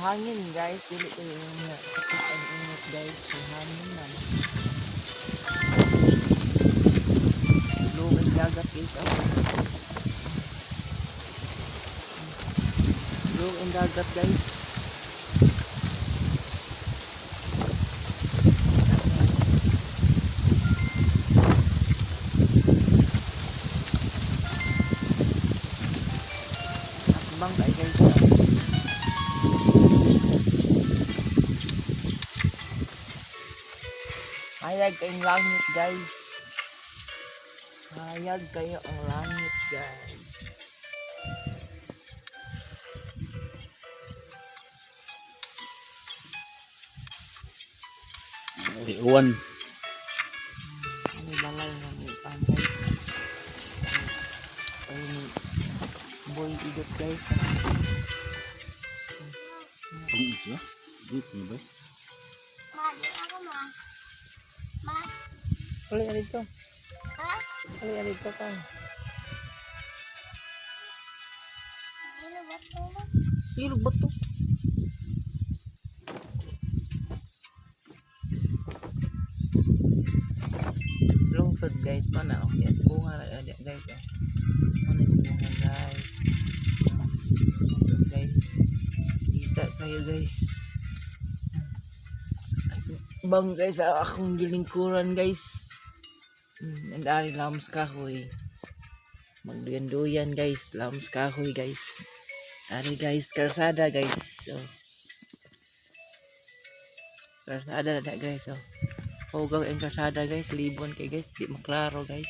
hangin guys, dili ko yung sakit ang init guys, yung hangin man. Luwag dagat guys, luwag dagat guys. Akbang tayo guys. Hayag kayong langit guys. Hayag kayo ang langit guys. Uwan. Ano balay na may guys. Ay ni boy idot guys. Ano siya? Dito ba? Uli ka dito. Ha? Uli ka dito ka. Ano ba ito? Ilog ba ito? Lungsod guys. Mana oh. Yes, bunga na guys. Oh. Ano si bunga guys. Lungsod guys. Kita kayo guys. Bang guys akong gilingkuran guys. Nandari lams kahoy. Magduyan-duyan guys. Lams kahoy guys. Ari guys. Karsada guys. So. Karsada na guys. So. Hugaw ang karsada guys. Libon kay guys. Di maklaro guys.